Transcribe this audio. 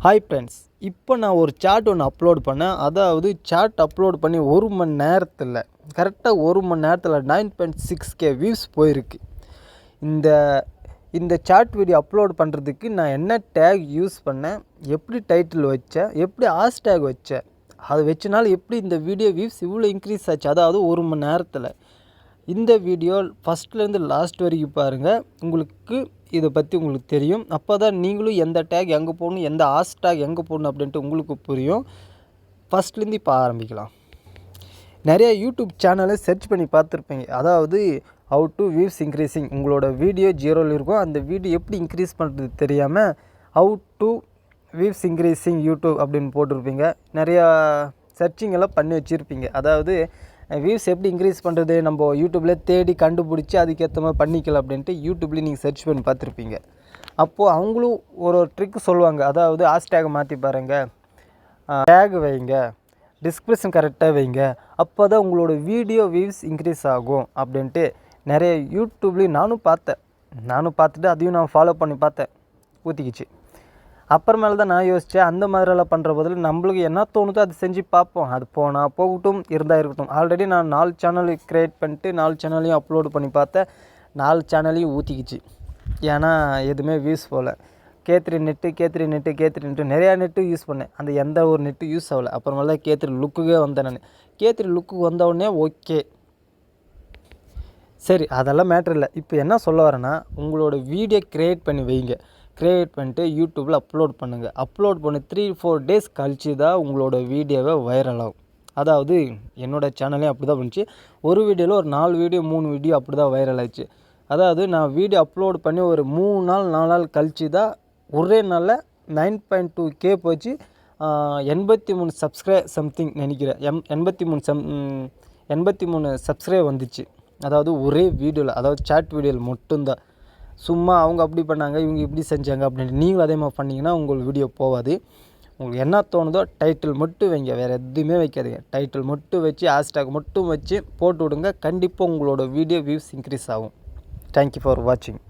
Hi friends, இப்போ நான் ஒரு சார்ட் ஒன்று அப்லோட் பண்ணேன். அதாவது சார்ட் அப்லோட் பண்ணி 1 மணி நேரத்தில் கரெக்டாக 1 மணி நேரத்தில் 9.6K வியூஸ் போயிருக்கு. இந்த சார்ட் வீடியோ அப்லோட் பண்ணுறதுக்கு நான் என்ன டேக் யூஸ் பண்ணேன், எப்படி டைட்டில் வச்சேன், எப்படி ஹேஷ்டேக் வச்சேன், அது வச்சனால எப்படி இந்த வீடியோ வியூஸ் இவ்வளோ இன்க்ரீஸ் ஆச்சு, அதாவது 1 மணி நேரத்தில். இந்த வீடியோ ஃபஸ்ட்லேருந்து லாஸ்ட் வரைக்கும் பாருங்கள், உங்களுக்கு இதை பற்றி உங்களுக்கு தெரியும். அப்போ தான் நீங்களும் எந்த டேக் எங்கே போடணும், எந்த ஹேஷ்டேக் எங்கே போடணும் அப்படின்ட்டு உங்களுக்கு புரியும். ஃபஸ்ட்லேருந்து இப்போ ஆரம்பிக்கலாம். நிறைய யூடியூப் சேனலை சர்ச் பண்ணி பார்த்துருப்பீங்க. அதாவது ஹவு டு வியூஸ் இன்க்ரீஸிங், உங்களோட வீடியோ 0ல் இருக்கும், அந்த வீடியோ எப்படி இன்க்ரீஸ் பண்ணுறது தெரியாமல் how to views increasing YouTube அப்படின்னு போட்டிருப்பீங்க. நிறையா சர்ச்சிங் எல்லாம் பண்ணி வச்சுருப்பீங்க. அதாவது வியூஸ் எப்படி இன்க்ரீஸ் பண்ணுறது, நம்ம யூடியூப்லேயே தேடி கண்டுபிடிச்சி அதுக்கேற்ற மாதிரி பண்ணிக்கலாம் அப்படின்ட்டு யூடியூப்லேயே நீங்கள் சர்ச் பண்ணி பார்த்துருப்பீங்க. அப்போது அவங்களும் ஒரு ட்ரிக் சொல்லுவாங்க. அதாவது ஹேஷ்டேகை மாற்றி பாருங்கள், டேக் வைங்க, டிஸ்கிரிப்ஷன் கரெக்டாக வைங்க, அப்போ தான் உங்களோட வீடியோ வியூஸ் இன்க்ரீஸ் ஆகும் அப்படின்ட்டு நிறைய யூடியூப்லேயும் நானும் பார்த்துட்டு அதையும் நான் ஃபாலோ பண்ணி பார்த்தேன். ஊற்றிக்கிச்சு. அப்புறமேல தான் நான் யோசித்தேன், அந்த மாதிரியெல்லாம் பண்ணுற பதில் நம்மளுக்கு என்ன தோணுதோ அது செஞ்சு பார்ப்போம். அது போனால் போகட்டும், இருந்தால் இருக்கட்டும். ஆல்ரெடி நான் 4 சேனல் க்ரியேட் பண்ணிட்டு 4 சேனலையும் அப்லோடு பண்ணி பார்த்தேன். 4 சேனலையும் ஊற்றிக்கிச்சு. ஏன்னா எதுவுமே வியூஸ் போகல. K3 நெட்டு நிறையா நெட்டு யூஸ் பண்ணேன். அந்த எந்த ஒரு நெட்டு யூஸ் ஆகலை. அப்புறமேல தான் K3 லுக்குக்கே வந்தேன். நான் K3 லுக்குக்கு வந்தவுடனே ஓகே சரி, அதெல்லாம் மேட்ரு இல்லை. இப்போ என்ன சொல்ல வரேன்னா, உங்களோட வீடியோ க்ரியேட் பண்ணி வைங்க. க்ரியேட் பண்ணிட்டு யூடியூப்பில் அப்லோட் பண்ணுங்கள். அப்லோட் பண்ணி 3-4 டேஸ் கழிச்சு தான் உங்களோட வீடியோவை வைரல் ஆகும். அதாவது என்னோடய சேனலே அப்படி தான் பண்ணிச்சு. ஒரு வீடியோவில் ஒரு 4 வீடியோ 3 வீடியோ அப்படி தான் வைரல் ஆச்சு. அதாவது நான் வீடியோ அப்லோட் பண்ணி ஒரு 3 நாள் 4 நாள் கழிச்சு தான் ஒரே நாளில் 9.2K போச்சு. 83 சம்திங் நினைக்கிறேன். 83 சப்ஸ்கிரைப் வந்துச்சு. அதாவது ஒரே வீடியோவில், அதாவது சாட் வீடியோவில் மட்டும்தான். சும்மா அவங்க அப்படி பண்ணாங்க, இவங்க இப்படி செஞ்சாங்க அப்படின்ட்டு நீங்களும் அதே மாதிரி பண்ணிங்கன்னா உங்கள் வீடியோ போகாது. உங்களுக்கு என்ன தோணுதோ டைட்டில் மட்டும் வைங்க, வேறு எதுவுமே வைக்காதீங்க. டைட்டில் மட்டும் வச்சு ஹேஷ்டேக் மட்டும் வச்சு போட்டு விடுங்க. கண்டிப்பாக உங்களோட வீடியோ வியூஸ் இன்க்ரீஸ் ஆகும். தேங்க்யூ ஃபார் வாட்சிங்.